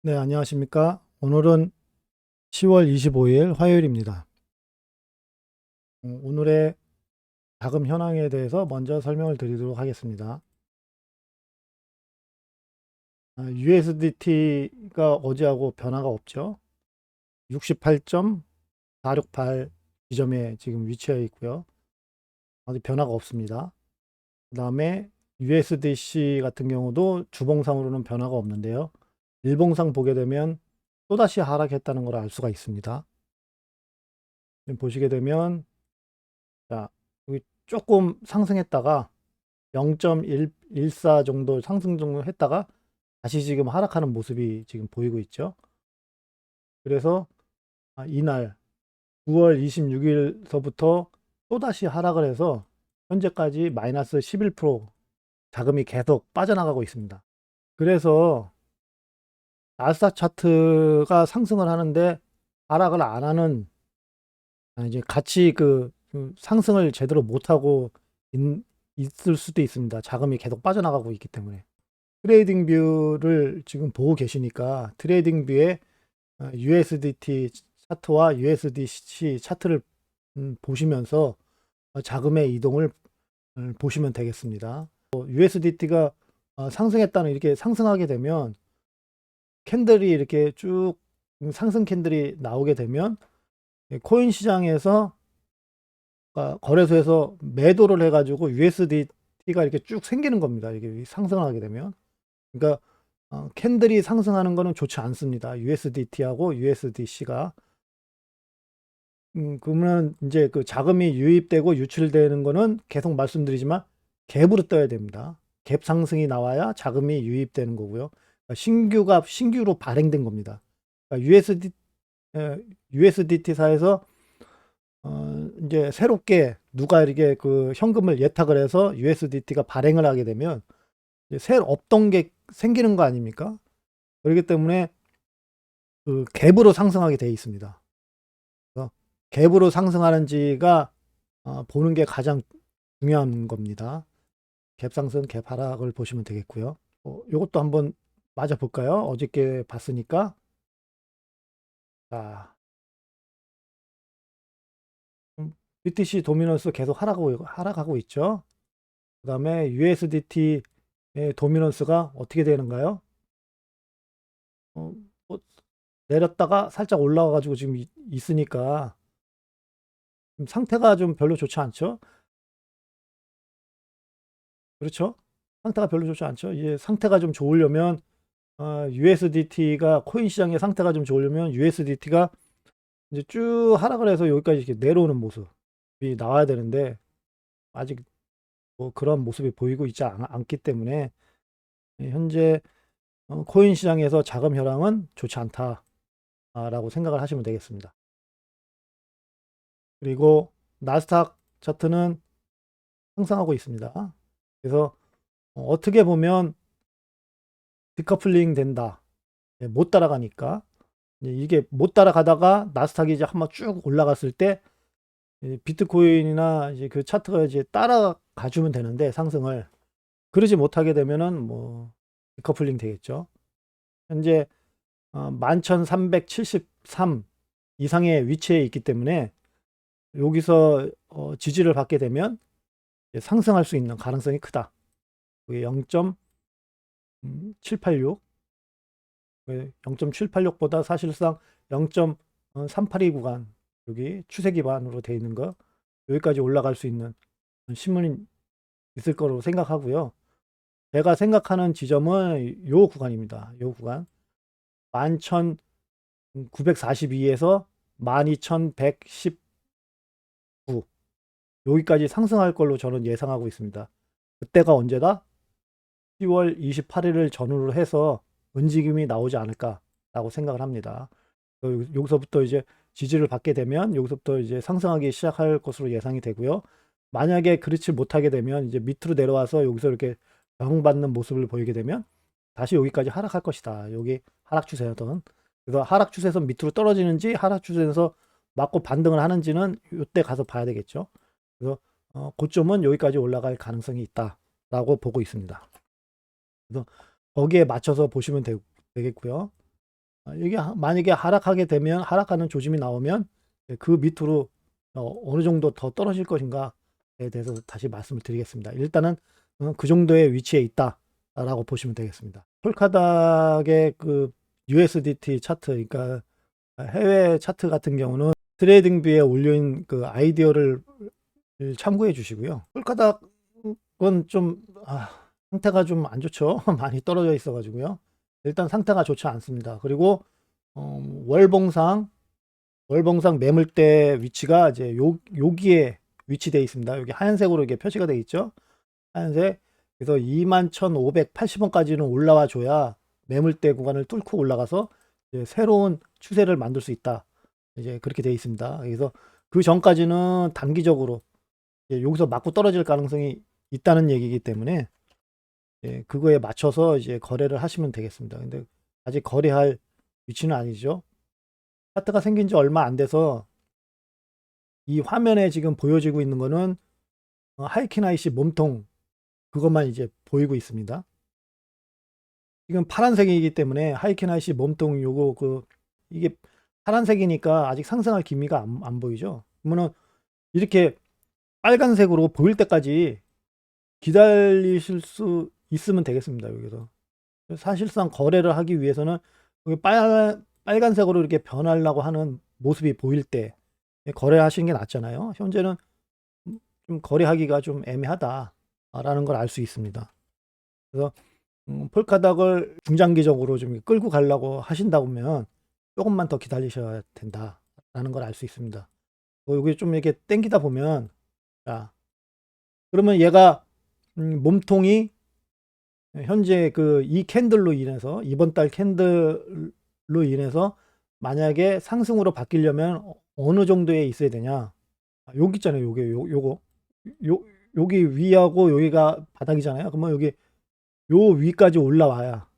네, 안녕하십니까. 오늘은 10월 25일 화요일입니다. 오늘의 자금 현황에 대해서 먼저 설명을 드리도록 하겠습니다. USDT가 어제하고 변화가 없죠. 68.468 지점에 지금 위치해 있고요. 아직 변화가 없습니다. 그 다음에 USDC 같은 경우도 주봉상으로는 변화가 없는데요. 일봉상 보게 되면 또다시 하락했다는 걸 알 수가 있습니다. 지금 보시게 되면 자, 여기 조금 상승했다가 0.114 정도 상승 정도 했다가 다시 지금 하락하는 모습이 지금 보이고 있죠. 그래서 이날 9월 26일서부터 또다시 하락을 해서 현재까지 마이너스 11% 자금이 계속 빠져나가고 있습니다. 그래서 나스닥 차트가 상승을 하는데 하락을 안 하는 이제 같이 그 상승을 제대로 못하고 있을 수도 있습니다. 자금이 계속 빠져나가고 있기 때문에. 트레이딩 뷰를 지금 보고 계시니까 트레이딩 뷰에 USDT 차트와 USDC 차트를 보시면서 자금의 이동을 보시면 되겠습니다. USDT가 상승했다는 이렇게 상승하게 되면 캔들이 이렇게 쭉 상승 캔들이 나오게 되면 코인 시장에서 거래소에서 매도를 해가지고 USDT가 이렇게 쭉 생기는 겁니다. 이게 상승하게 되면. 그러니까 캔들이 상승하는 거는 좋지 않습니다. USDT하고 USDC가. 그러면 이제 그 자금이 유입되고 유출되는 거는 계속 말씀드리지만 갭으로 떠야 됩니다. 갭 상승이 나와야 자금이 유입되는 거고요. 그러니까 신규로 발행된 겁니다. 그러니까 USDT사에서 이제 새롭게 누가 이렇게 그 현금을 예탁을 해서 USDT가 발행을 하게 되면 새 없던 게 생기는 거 아닙니까? 그렇기 때문에 그 갭으로 상승하게 되어 있습니다. 그래서 갭으로 상승하는지가 보는 게 가장 중요한 겁니다. 갭 상승, 갭 하락을 보시면 되겠고요. 이것도 한번 맞아 볼까요? 어저께 봤으니까. 자, BTC 도미넌스 계속 하락하고 있죠. 그 다음에 USDT의 도미넌스가 어떻게 되는가요? 뭐 내렸다가 살짝 올라와 가지고 지금 있으니까 상태가 좀 별로 좋지 않죠. 그렇죠. 상태가 별로 좋지 않죠. 이제 상태가 좀 좋으려면 USDT가 코인 시장의 상태가 좀 좋으려면 USDT가 이제 쭉 하락을 해서 여기까지 이렇게 내려오는 모습이 나와야 되는데 아직 뭐 그런 모습이 보이고 있지 않기 때문에 현재 코인 시장에서 자금 현황은 좋지 않다라고 생각을 하시면 되겠습니다. 그리고 나스닥 차트는 상승하고 있습니다. 그래서 어떻게 보면 디커플링 된다. 못 따라가니까. 이게 못 따라가다가 나스닥이 이제 한번 쭉 올라갔을 때 비트코인이나 이제 그 차트가 이제 따라가 주면 되는데 상승을 그러지 못하게 되면은 뭐 디커플링 되겠죠. 현재 11,373 이상의 위치에 있기 때문에 여기서 지지를 받게 되면 상승할 수 있는 가능성이 크다. 그게 0.786 0.786보다 사실상 0.382 구간 여기 추세 기반으로 되어 있는 거 여기까지 올라갈 수 있는 신문이 있을 거로 생각하고요. 제가 생각하는 지점은 요 구간입니다. 요 구간 11,942에서 12,119 여기까지 상승할 걸로 저는 예상하고 있습니다. 그때가 언제다? 10월 28일을 전후로 해서 움직임이 나오지 않을까라고 생각을 합니다. 여기서부터 이제 지지를 받게 되면 여기서부터 이제 상승하기 시작할 것으로 예상이 되고요. 만약에 그렇지 못하게 되면 이제 밑으로 내려와서 여기서 이렇게 저항받는 모습을 보이게 되면 다시 여기까지 하락할 것이다. 여기 하락 추세였던. 그래서 하락 추세에서 밑으로 떨어지는지 하락 추세에서 맞고 반등을 하는지는 이때 가서 봐야 되겠죠. 그래서 고점은 여기까지 올라갈 가능성이 있다라고 보고 있습니다. 그래서 거기에 맞춰서 보시면 되겠고요. 이게 만약에 하락하게 되면 하락하는 조짐이 나오면 그 밑으로 어느 정도 더 떨어질 것인가에 대해서 다시 말씀을 드리겠습니다. 일단은 그 정도의 위치에 있다라고 보시면 되겠습니다. 폴카닥의 그 USDT 차트, 그러니까 해외 차트 같은 경우는 트레이딩 뷰에 올려인 그 아이디어를 참고해 주시고요. 폴카닥은 좀 상태가 좀 안 좋죠. 많이 떨어져 있어 가지고요. 일단 상태가 좋지 않습니다. 그리고 월봉상 매물대 위치가 이제 여기에 위치되어 있습니다. 여기 하얀색으로 이게 표시가 되어 있죠. 하얀색. 그래서 21,580원까지는 올라와 줘야 매물대 구간을 뚫고 올라가서 이제 새로운 추세를 만들 수 있다. 이제 그렇게 되어 있습니다. 그래서 그 전까지는 단기적으로 여기서 맞고 떨어질 가능성이 있다는 얘기이기 때문에 그거에 맞춰서 이제 거래를 하시면 되겠습니다. 근데 아직 거래할 위치는 아니죠. 차트가 생긴 지 얼마 안 돼서 이 화면에 지금 보여지고 있는 거는 하이킨 IC 몸통 그것만 이제 보이고 있습니다. 지금 파란색이기 때문에 하이킨 IC 몸통 요거 이게 파란색이니까 아직 상승할 기미가 안 보이죠. 그러면은 이렇게 빨간색으로 보일 때까지 기다리실 수 있으면 되겠습니다. 여기서 사실상 거래를 하기 위해서는 여기 빨간색으로 이렇게 변하려고 하는 모습이 보일 때 거래하시는 게 낫잖아요. 현재는 좀 거래하기가 좀 애매하다라는 걸 알 수 있습니다. 그래서 폴카닥을 중장기적으로 좀 끌고 가려고 하신다 보면 조금만 더 기다리셔야 된다라는 걸 알 수 있습니다. 여기 좀 이렇게 땡기다 보면 자, 그러면 얘가 몸통이 현재 그 이 캔들로 인해서 이번 달 캔들로 인해서 만약에 상승으로 바뀌려면 어느 정도에 있어야 되냐? 여기 있잖아요. 요거 여기 위하고 여기가 바닥이잖아요. 그러면 여기 요 위까지 올라와야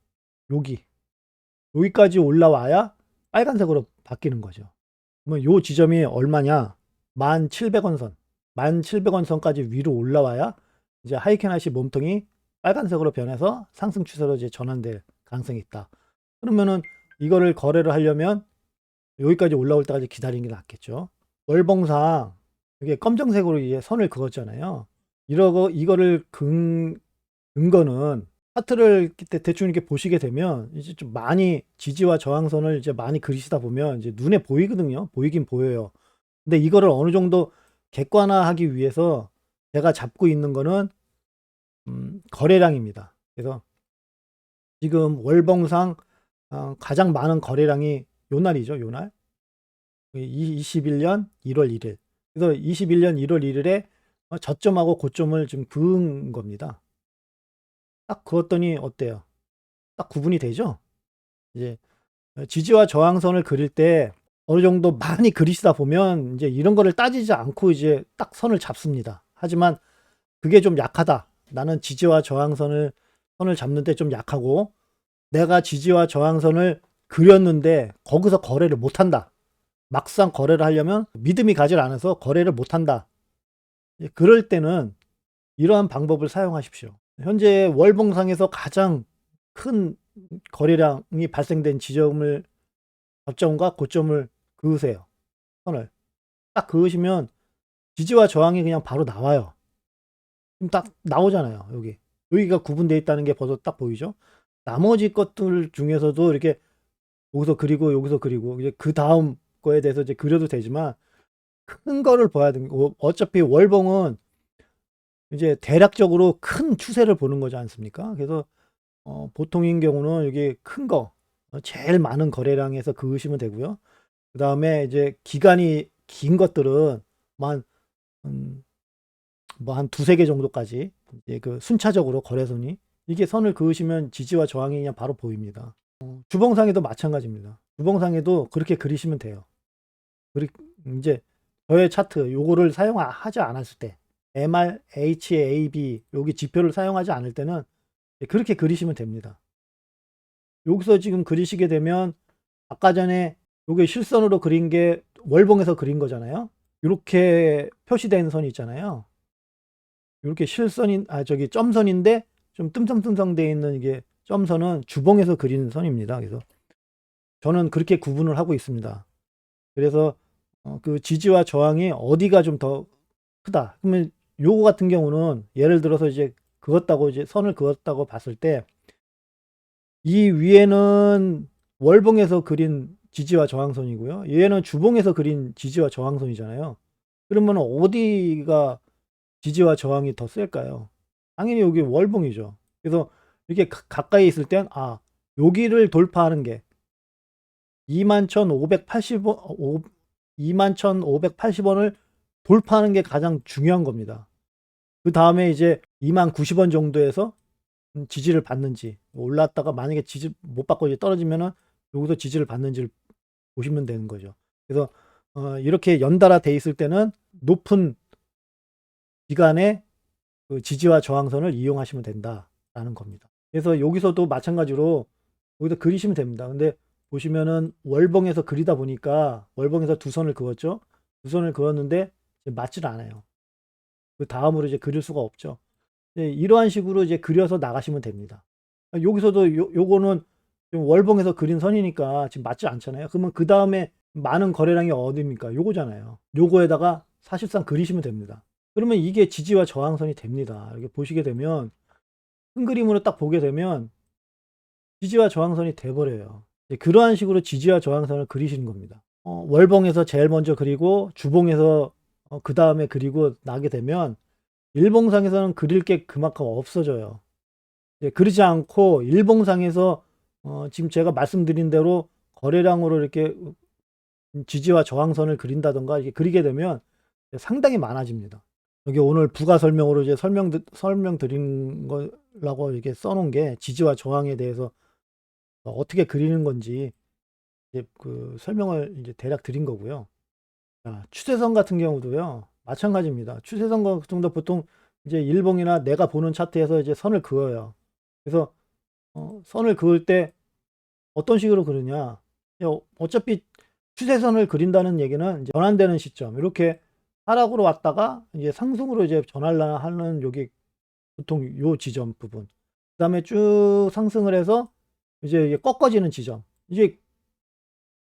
여기까지 올라와야 빨간색으로 바뀌는 거죠. 그러면 요 지점이 얼마냐? 1,700원 선. 1,700원 선까지 위로 올라와야 이제 하이켄 IC 몸통이 빨간색으로 변해서 상승 추세로 이제 전환될 가능성이 있다. 그러면은 이거를 거래를 하려면 여기까지 올라올 때까지 기다리는 게 낫겠죠. 월봉상 이게 검정색으로 이제 선을 그었잖아요. 이거를 근거는 차트를 대충 이렇게 보시게 되면 이제 좀 많이 지지와 저항선을 이제 많이 그리시다 보면 이제 눈에 보이거든요. 보이긴 보여요. 근데 이거를 어느 정도 객관화하기 위해서 제가 잡고 있는 거는 거래량입니다. 그래서 지금 월봉상 가장 많은 거래량이 요 날이죠. 요 날. 21년 1월 1일. 그래서 21년 1월 1일에 저점하고 고점을 지금 그은 겁니다. 딱 그었더니 어때요? 딱 구분이 되죠? 이제 지지와 저항선을 그릴 때 어느 정도 많이 그리시다 보면 이제 이런 거를 따지지 않고 이제 딱 선을 잡습니다. 하지만 그게 좀 약하다. 나는 지지와 저항선을 잡는데 좀 약하고 내가 지지와 저항선을 그렸는데 거기서 거래를 못 한다. 막상 거래를 하려면 믿음이 가질 않아서 거래를 못 한다. 그럴 때는 이러한 방법을 사용하십시오. 현재 월봉상에서 가장 큰 거래량이 발생된 지점을 저점과 고점을 그으세요. 선을 딱 그으시면 지지와 저항이 그냥 바로 나와요. 지금 딱 나오잖아요. 여기가 구분되어 있다는 게 벌써 딱 보이죠. 나머지 것들 중에서도 이렇게 여기서 그리고 여기서 그리고 이제 그 다음 거에 대해서 이제 그려도 되지만 큰 거를 봐야 되는 거. 어차피 월봉은 이제 대략적으로 큰 추세를 보는 거지 않습니까? 그래서 보통인 경우는 이게 큰 거, 제일 많은 거래량에서 그으시면 되고요. 그 다음에 이제 기간이 긴 것들은 뭐 한 두세 개 정도까지 이제 그 순차적으로 거래선이 이게 선을 그으시면 지지와 저항이 그냥 바로 보입니다. 주봉상에도 마찬가지입니다. 주봉상에도 그렇게 그리시면 돼요. 이제 저의 차트 요거를 사용하지 않았을 때 MR, HAB 여기 지표를 사용하지 않을 때는 그렇게 그리시면 됩니다. 여기서 지금 그리시게 되면 아까 전에 요게 실선으로 그린 게 월봉에서 그린 거잖아요. 이렇게 표시된 선이 있잖아요. 이렇게 저기 점선인데 좀 뜸성뜸성 되어 있는 이게 점선은 주봉에서 그리는 선입니다. 그래서 저는 그렇게 구분을 하고 있습니다. 그래서 그 지지와 저항이 어디가 좀 더 크다. 그러면 요거 같은 경우는 예를 들어서 이제 그었다고 이제 선을 그었다고 봤을 때 이 위에는 월봉에서 그린 지지와 저항선이고요. 얘는 주봉에서 그린 지지와 저항선이잖아요. 그러면 어디가 지지와 저항이 더 셀까요? 당연히 여기 월봉이죠. 그래서 이렇게 가까이 있을 땐 여기를 돌파하는 게 21,580원, 21,580원을 돌파하는 게 가장 중요한 겁니다. 그 다음에 이제 20,090원 정도에서 지지를 받는지, 올랐다가 만약에 지지 못 받고 이제 떨어지면은 여기서 지지를 받는지를 보시면 되는 거죠. 그래서 이렇게 연달아 돼 있을 때는 높은 기간에 그 지지와 저항선을 이용하시면 된다라는 겁니다. 그래서 여기서도 마찬가지로 여기다 그리시면 됩니다. 근데 보시면은 월봉에서 그리다 보니까 월봉에서 두 선을 그었죠. 두 선을 그었는데 맞질 않아요. 그 다음으로 이제 그릴 수가 없죠. 이러한 식으로 이제 그려서 나가시면 됩니다. 여기서도 요거는 월봉에서 그린 선이니까 지금 맞지 않잖아요. 그러면 그 다음에 많은 거래량이 어디입니까? 요거잖아요. 요거에다가 사실상 그리시면 됩니다. 그러면 이게 지지와 저항선이 됩니다. 이렇게 보시게 되면 큰 그림으로 딱 보게 되면 지지와 저항선이 돼버려요. 그러한 식으로 지지와 저항선을 그리시는 겁니다. 월봉에서 제일 먼저 그리고 주봉에서 그 다음에 그리고 나게 되면 일봉상에서는 그릴 게 그만큼 없어져요. 그러지 않고 일봉상에서 지금 제가 말씀드린 대로 거래량으로 이렇게 지지와 저항선을 그린다던가 이렇게 그리게 되면 상당히 많아집니다. 여기 오늘 부가 설명으로 이제 설명드린 거라고 이렇게 써놓은 게 지지와 저항에 대해서 어떻게 그리는 건지 이제 그 설명을 이제 대략 드린 거고요. 자, 추세선 같은 경우도요, 마찬가지입니다. 추세선 같은 경우도 보통 이제 일봉이나 내가 보는 차트에서 이제 선을 그어요. 그래서 선을 그을 때 어떤 식으로 그러냐? 어차피 추세선을 그린다는 얘기는 이제 전환되는 시점, 이렇게 하락으로 왔다가 이제 상승으로 이제 전환하는 여기 보통 요 지점 부분. 그다음에 쭉 상승을 해서 이제 꺾어지는 지점. 이제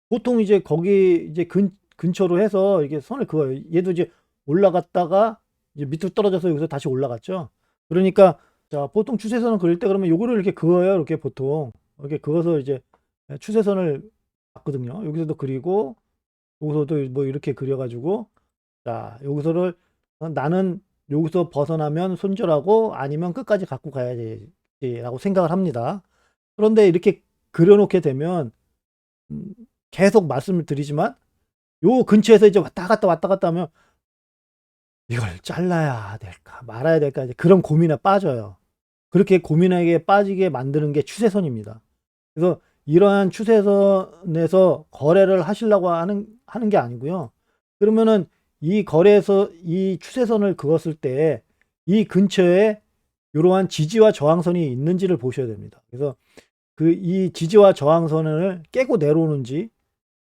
보통 이제 거기 이제 근처로 해서 이게 선을 그어요. 얘도 이제 올라갔다가 이제 밑으로 떨어져서 여기서 다시 올라갔죠. 그러니까 자, 보통 추세선을 그릴 때 그러면 요거를 이렇게 그어요. 이렇게 보통 이렇게 그어서 이제 추세선을 봤거든요. 여기서도 그리고 여기서도 뭐 이렇게 그려가지고 자, 여기서를 나는 여기서 벗어나면 손절하고 아니면 끝까지 갖고 가야 되라고 생각을 합니다. 그런데 이렇게 그려놓게 되면 계속 말씀을 드리지만 요 근처에서 이제 왔다 갔다 하면 이걸 잘라야 될까 말아야 될까 이제 그런 고민에 빠져요. 그렇게 고민에 빠지게 만드는 게 추세선입니다. 그래서 이러한 추세선에서 거래를 하시려고 하는 게 아니고요. 그러면은 이 거래에서 이 추세선을 그었을 때 이 근처에 이러한 지지와 저항선이 있는지를 보셔야 됩니다. 그래서 그 이 지지와 저항선을 깨고 내려오는지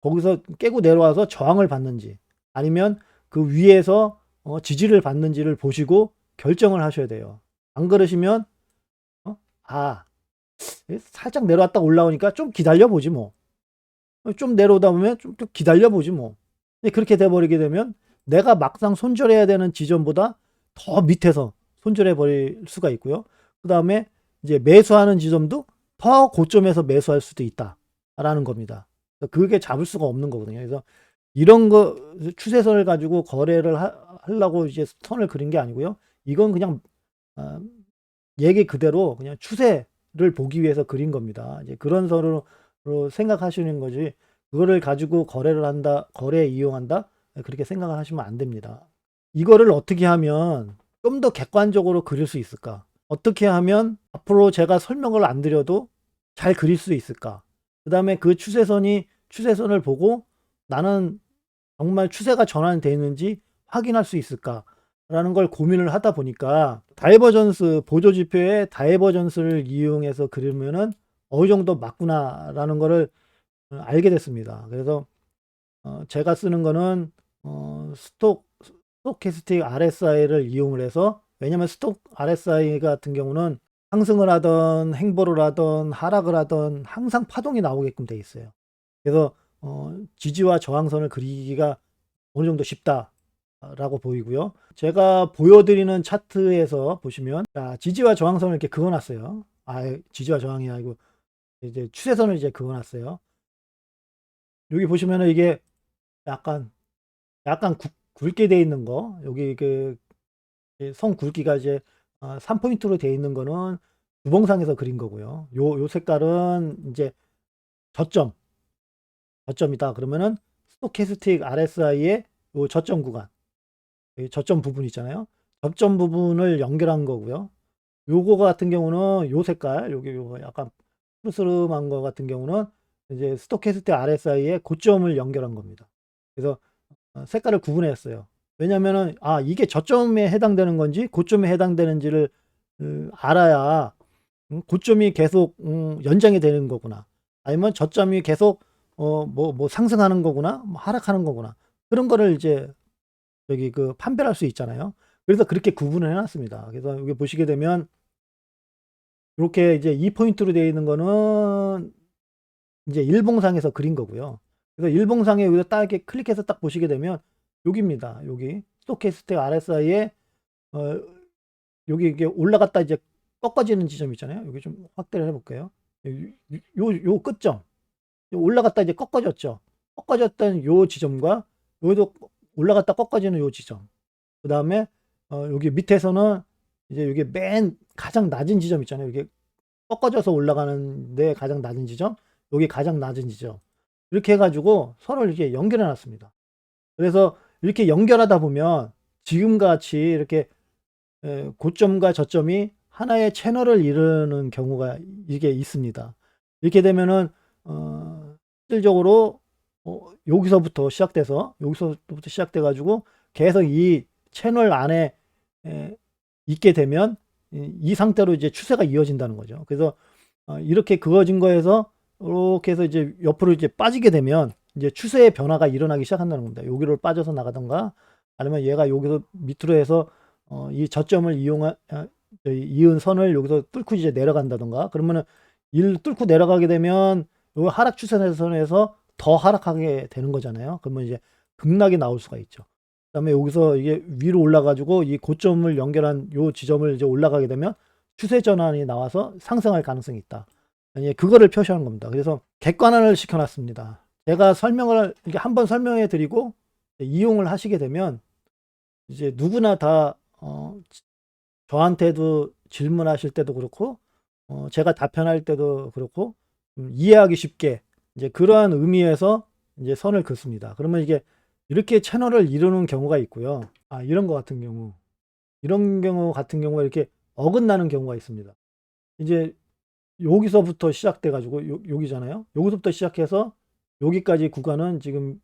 거기서 깨고 내려와서 저항을 받는지 아니면 그 위에서 지지를 받는지를 보시고 결정을 하셔야 돼요. 안 그러시면 살짝 내려왔다 올라오니까 좀 기다려 보지 뭐. 좀 내려오다 보면 좀 기다려 보지 뭐. 그렇게 돼버리게 되면 내가 막상 손절해야 되는 지점보다 더 밑에서 손절해 버릴 수가 있고요. 그 다음에 이제 매수하는 지점도 더 고점에서 매수할 수도 있다라는 겁니다. 그게 잡을 수가 없는 거거든요. 그래서 이런 거 추세선을 가지고 거래를 하려고 이제 선을 그린 게 아니고요. 이건 그냥 얘기 그대로 그냥 추세를 보기 위해서 그린 겁니다. 이제 그런 선으로 생각하시는 거지. 그거를 가지고 거래를 한다, 거래에 이용한다 그렇게 생각을 하시면 안 됩니다. 이거를 어떻게 하면 좀 더 객관적으로 그릴 수 있을까? 어떻게 하면 앞으로 제가 설명을 안 드려도 잘 그릴 수 있을까? 그 다음에 그 추세선을 보고 나는 정말 추세가 전환되어 있는지 확인할 수 있을까? 라는 걸 고민을 하다 보니까 다이버전스, 보조지표의 다이버전스를 이용해서 그리면은 어느 정도 맞구나 라는 거를 알게 됐습니다. 그래서 제가 쓰는 거는 스톡캐스틱 RSI를 이용을 해서, 왜냐면 스톡 RSI 같은 경우는 상승을 하던 행보를 하던 하락을 하던 항상 파동이 나오게끔 돼 있어요. 그래서 지지와 저항선을 그리기가 어느 정도 쉽다라고 보이고요. 제가 보여드리는 차트에서 보시면, 자, 지지와 저항선을 이렇게 그어놨어요. 지지와 저항이 아니고 이제 추세선을 이제 그어놨어요. 여기 보시면은 이게 약간 굵게 돼 있는 거, 여기 선 굵기가 이제 3포인트로 돼 있는 거는 주봉상에서 그린 거고요. 요 색깔은 이제 저점이다. 그러면은 스토캐스틱 RSI의 요 저점 구간, 저점 부분 있잖아요. 저점 부분을 연결한 거고요. 요거 같은 경우는 요 색깔, 요거 약간 푸르스름한 거 같은 경우는 이제 스토캐스틱 RSI의 고점을 연결한 겁니다. 그래서 색깔을 구분했어요. 왜냐면은 이게 저점에 해당되는 건지 고점에 해당되는지를 알아야 고점이 계속 연장이 되는 거구나, 아니면 저점이 계속 뭐 상승하는 거구나, 뭐 하락하는 거구나, 그런 거를 이제 판별할 수 있잖아요. 그래서 그렇게 구분을 해놨습니다. 그래서 여기 보시게 되면 이렇게 이제 2포인트로 되어 있는 거는 이제 일봉상에서 그린 거고요. 그래서 일봉상에 여기서 딱 이렇게 클릭해서 딱 보시게 되면 여기입니다. 여기 스토캐스틱 RSI에 여기 이게 올라갔다 이제 꺾어지는 지점 있잖아요. 여기 좀 확대를 해볼게요. 요 끝점, 올라갔다 이제 꺾어졌죠. 꺾어졌던 요 지점과 여기도 올라갔다 꺾어지는 요 지점, 그 다음에 여기 밑에서는 이제 여기 맨 가장 낮은 지점 있잖아요. 여기 꺾어져서 올라가는데 가장 낮은 지점, 여기 가장 낮은 지점, 이렇게 해가지고 선을 이렇게 연결해 놨습니다. 그래서 이렇게 연결하다 보면 지금같이 이렇게 고점과 저점이 하나의 채널을 이루는 경우가 이게 있습니다. 이렇게 되면은 실질적으로 여기서부터 시작돼 가지고 계속 이 채널 안에 있게 되면 이 상태로 이제 추세가 이어진다는 거죠. 그래서 이렇게 그어진 거에서 이렇게 해서 이제 옆으로 이제 빠지게 되면 이제 추세의 변화가 일어나기 시작한다는 겁니다. 여기로 빠져서 나가던가, 아니면 얘가 여기서 밑으로 해서 이 저점을 이은 선을 여기서 뚫고 이제 내려간다던가, 그러면은 뚫고 내려가게 되면 요 하락 추세선에서 더 하락하게 되는 거잖아요. 그러면 이제 급락이 나올 수가 있죠. 그다음에 여기서 이게 위로 올라가지고 이 고점을 연결한 요 지점을 이제 올라가게 되면 추세 전환이 나와서 상승할 가능성이 있다. 그거를 표시하는 겁니다. 그래서 객관화를 시켜놨습니다. 제가 설명을 이렇게 한번 설명해 드리고 이용을 하시게 되면 이제 누구나 다 저한테도 질문하실 때도 그렇고 제가 답변할 때도 그렇고 이해하기 쉽게 이제 그러한 의미에서 이제 선을 긋습니다. 그러면 이게 이렇게 채널을 이루는 경우가 있고요. 이런 거 같은 경우, 이런 경우 같은 경우가 이렇게 어긋나는 경우가 있습니다. 이제 여기서부터 시작돼 가지고 여기잖아요. 여기서부터 시작해서 여기까지 구간은 지금,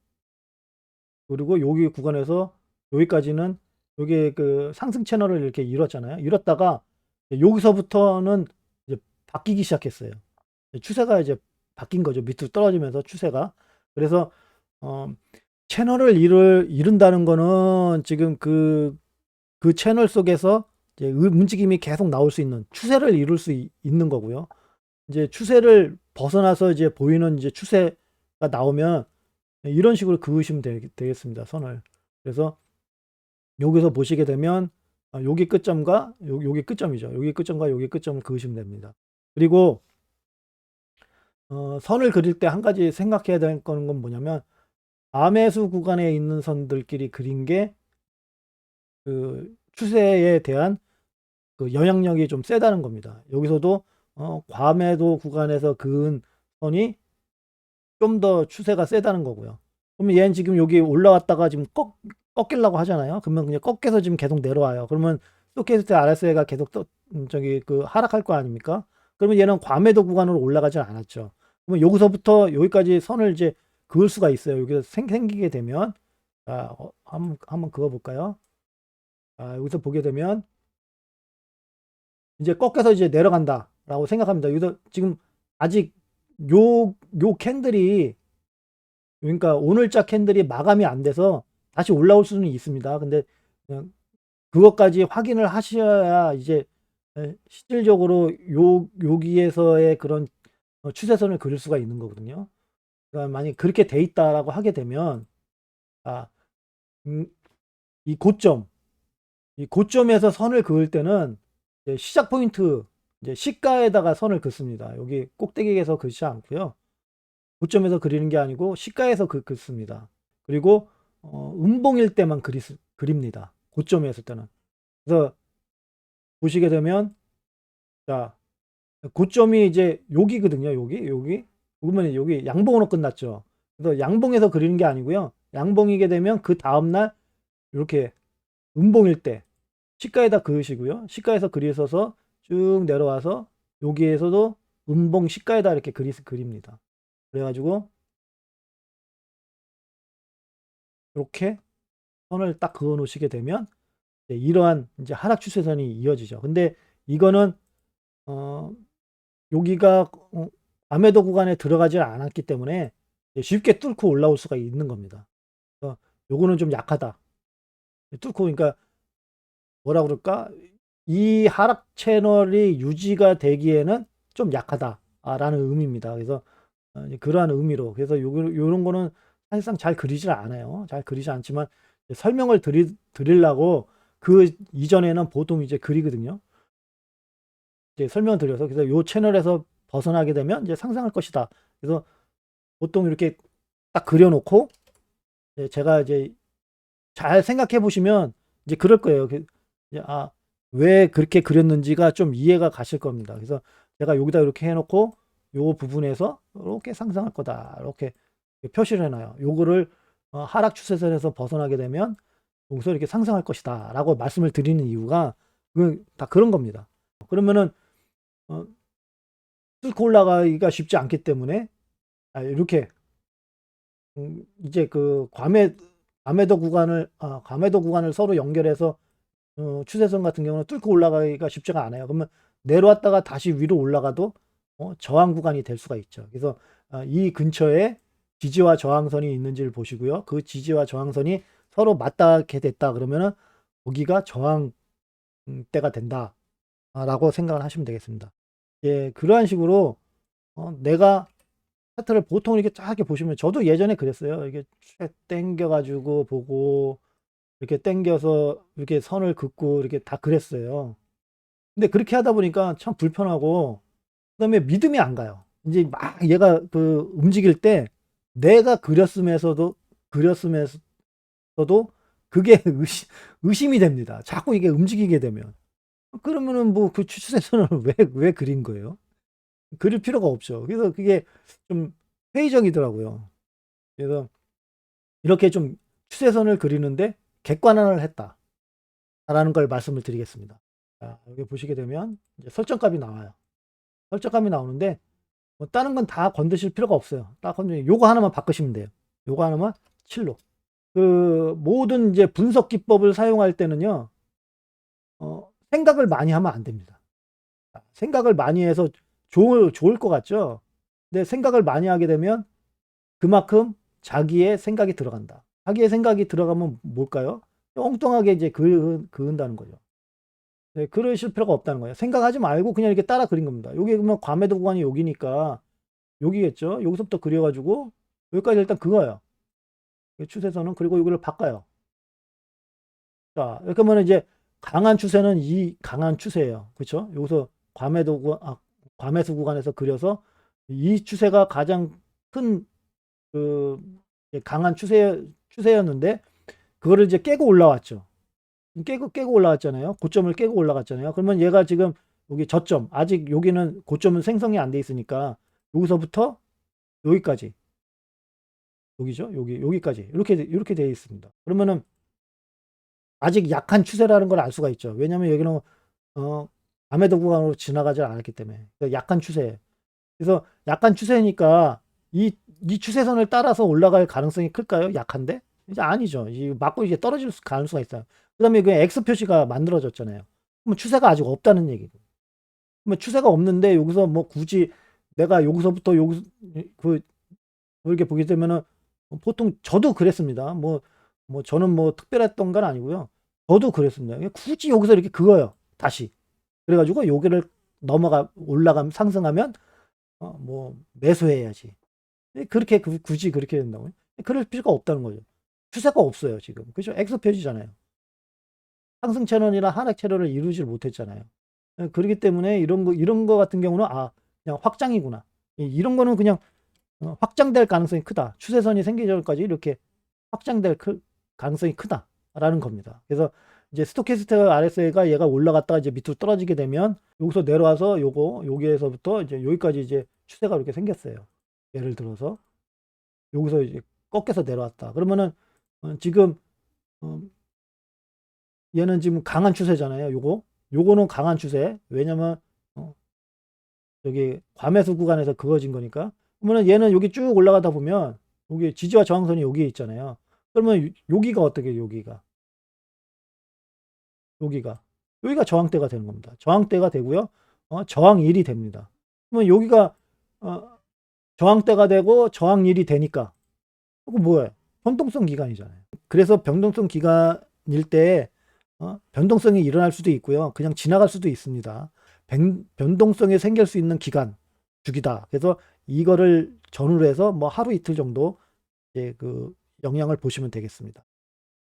그리고 여기 구간에서 여기까지는 여기 상승 채널을 이렇게 이뤘잖아요. 이뤘다가 여기서부터는 이제 바뀌기 시작했어요. 추세가 이제 바뀐 거죠. 밑으로 떨어지면서 추세가. 그래서 채널을 이룬다는 거는 지금 그 채널 속에서 이제 움직임이 계속 나올 수 있는, 추세를 이룰 수 있는 거고요. 이제 추세를 벗어나서 이제 보이는 이제 추세가 나오면 이런 식으로 그으시면 되겠습니다. 선을. 그래서 여기서 보시게 되면 여기 끝점과 여기 끝점이죠. 여기 끝점과 여기 끝점을 그으시면 됩니다. 그리고 선을 그릴 때 한 가지 생각해야 될 건 뭐냐면, 암매수 구간에 있는 선들끼리 그린 게 추세에 대한 영향력이 좀 세다는 겁니다. 여기서도 과매도 구간에서 그은 선이 좀 더 추세가 세다는 거고요. 그러면 얘는 지금 여기 올라왔다가 지금 꺾이려고 하잖아요. 그러면 그냥 꺾여서 지금 계속 내려와요. 그러면 스토캐스틱 RSI가 계속 하락할 거 아닙니까? 그러면 얘는 과매도 구간으로 올라가질 않았죠. 그러면 여기서부터 여기까지 선을 이제 그을 수가 있어요. 여기서 생기게 되면, 한번 그어 볼까요? 여기서 보게 되면 이제 꺾여서 이제 내려간다라고 생각합니다. 여기서 지금 아직 요 캔들이, 그러니까 오늘자 캔들이 마감이 안 돼서 다시 올라올 수는 있습니다. 근데 그것까지 확인을 하셔야 이제 실질적으로 여기에서의 그런 추세선을 그릴 수가 있는 거거든요. 그러니까 만약 그렇게 돼 있다라고 하게 되면 아, 음, 이 고점, 이 고점에서 선을 그을 때는 이제 시작 포인트, 이제 시가에다가 선을 긋습니다. 여기 꼭대기에서 긋지 않고요. 고점에서 그리는 게 아니고 시가에서 긋습니다. 그리고 음봉일 때만 그립니다. 고점에 있을 때는. 그래서 보시게 되면 자, 고점이 이제 여기거든요. 여기. 보면 여기 양봉으로 끝났죠. 그래서 양봉에서 그리는 게 아니고요. 양봉이게 되면 그 다음날 이렇게 음봉일 때 시가에다 그으시고요. 시가에서 그리셔서 쭉 내려와서 여기에서도 음봉 시가에다 이렇게 그립니다. 그래가지고 이렇게 선을 딱 그어 놓으시게 되면 이러한 이제 하락 추세선이 이어지죠. 근데 이거는 어, 여기가 과매도 구간에 들어가질 않았기 때문에 쉽게 뚫고 올라올 수가 있는 겁니다. 요거는 좀 약하다. 뚫고 그러니까 뭐라 그럴까? 이 하락 채널이 유지가 되기에는 좀 약하다라는 의미입니다. 그래서 그러한 의미로 그래서 요런 거는 사실상 잘 그리질 않아요. 잘 그리지 않지만 설명을 드리려고 그 이전에는 보통 이제 그리거든요. 이제 설명을 드려서 그래서 요 채널에서 벗어나게 되면 이제 상승할 것이다. 그래서 보통 이렇게 딱 그려놓고 제가 이제 잘 생각해 보시면 이제 그럴 거예요. 이제 왜 그렇게 그렸는지가 좀 이해가 가실 겁니다. 그래서 제가 여기다 이렇게 해놓고 요 부분에서 이렇게 상승할 거다. 이렇게 표시를 해놔요. 요거를 하락 추세선에서 벗어나게 되면 여기서 이렇게 상승할 것이다. 라고 말씀을 드리는 이유가 다 그런 겁니다. 그러면은 뚫고 올라가기가 쉽지 않기 때문에 이렇게 이제 그 과매도 구간을 서로 연결해서 추세선 같은 경우는 뚫고 올라가기가 쉽지가 않아요. 그러면 내려왔다가 다시 위로 올라가도 저항 구간이 될 수가 있죠. 그래서 이 근처에 지지와 저항선이 있는지를 보시고요. 그 지지와 저항선이 서로 맞닿게 됐다 그러면은 거기가 저항 때가 된다라고 생각을 하시면 되겠습니다. 예, 그러한 식으로 내가 차트를 보통 이렇게 쫙 이렇게 보시면 저도 예전에 그랬어요. 이게 쭉 당겨가지고 보고 이렇게 당겨서 이렇게 선을 긋고 이렇게 다 그랬어요. 근데 그렇게 하다 보니까 참 불편하고 그다음에 믿음이 안 가요. 이제 막 얘가 그 움직일 때 내가 그렸으면서도 그게 의심이 됩니다. 자꾸 이게 움직이게 되면 그러면은 뭐 그 추세선을 왜 그린 거예요? 그릴 필요가 없죠. 그래서 그게 좀 회의적이더라고요. 그래서 이렇게 좀 추세선을 그리는데 객관화를 했다라는 걸 말씀을 드리겠습니다. 자, 여기 보시게 되면 이제 설정값이 나와요. 설정값이 나오는데 뭐 다른 건 다 건드실 필요가 없어요. 딱 건드리면 요거 하나만 바꾸시면 돼요. 요거 하나만 7로. 그 모든 이제 분석 기법을 사용할 때는요. 생각을 많이 하면 안 됩니다. 생각을 많이 해서 좋을 것 같죠? 근데 생각을 많이 하게 되면 그만큼 자기의 생각이 들어간다. 자기의 생각이 들어가면 뭘까요? 엉뚱하게 이제 그은다는 거죠. 네, 그러실 필요가 없다는 거예요. 생각하지 말고 그냥 이렇게 따라 그린 겁니다. 여기 그러면 과매도 구간이 여기니까 여기겠죠. 여기서부터 그려가지고 여기까지 일단 그거예요. 추세선은 그리고 여기를 바꿔요. 자, 이렇게 하면 이제 강한 추세는 이 강한 추세예요. 그렇죠? 여기서 과매수 구간에서 그려서 이 추세가 가장 큰 그 강한 추세였는데 그거를 이제 깨고 올라왔죠. 깨고 올라왔잖아요. 고점을 깨고 올라갔잖아요. 그러면 얘가 지금 여기 저점, 아직 여기는 고점은 생성이 안 돼 있으니까 여기서부터 여기까지, 여기죠. 여기까지 이렇게 되어 있습니다. 그러면은 아직 약한 추세라는 걸 알 수가 있죠. 왜냐하면 여기는 과매도 구간으로 지나가지 않았기 때문에 약한 추세. 그래서 약한 추세니까 이 추세선을 따라서 올라갈 가능성이 클까요? 약한데? 이제 아니죠. 맞고 이제 떨어질 가능성이 있어요. 그 다음에 그 X 표시가 만들어졌잖아요. 그럼 추세가 아직 없다는 얘기고. 그러면 추세가 없는데 여기서 뭐 굳이 내가 여기서부터 그 이렇게 보게 되면은 보통 저도 그랬습니다. 뭐 저는 뭐 특별했던 건 아니고요. 저도 그랬습니다. 굳이 여기서 이렇게 그어요. 다시. 그래가지고 여기를 올라가면 상승하면 뭐 매수해야지. 그렇게 굳이 그렇게 된다고요? 그럴 필요가 없다는 거죠. 추세가 없어요, 지금. 그죠? X 표시잖아요. 상승 채널이나 하락 채널을 이루질 못했잖아요. 그렇기 때문에 이런 거 같은 경우는 그냥 확장이구나. 이런 거는 그냥 확장될 가능성이 크다. 추세선이 생기기 전까지 이렇게 확장될 가능성이 크다라는 겁니다. 그래서 이제 스토캐스틱 RSI가 얘가 올라갔다가 이제 밑으로 떨어지게 되면 여기서 내려와서 여기에서부터 이제 여기까지 이제 추세가 이렇게 생겼어요. 예를 들어서 여기서 이제 꺾여서 내려왔다. 그러면은 지금 얘는 지금 강한 추세잖아요. 요거는 강한 추세. 왜냐면 여기 과매수 구간에서 그어진 거니까. 그러면 얘는 여기 쭉 올라가다 보면 여기 지지와 저항선이 여기에 있잖아요. 그러면 여기가 어떻게 여기가 저항대가 되는 겁니다. 저항대가 되고요. 저항일이 됩니다. 그러면 여기가 저항대가 되고 저항일이 되니까 그거 뭐예요? 변동성 기간이잖아요. 그래서 변동성 기간일 때 변동성이 일어날 수도 있고요. 그냥 지나갈 수도 있습니다. 변동성이 생길 수 있는 기간 주기다. 그래서 이거를 전후로 해서 뭐 하루 이틀 정도 이제 그 영향을 보시면 되겠습니다.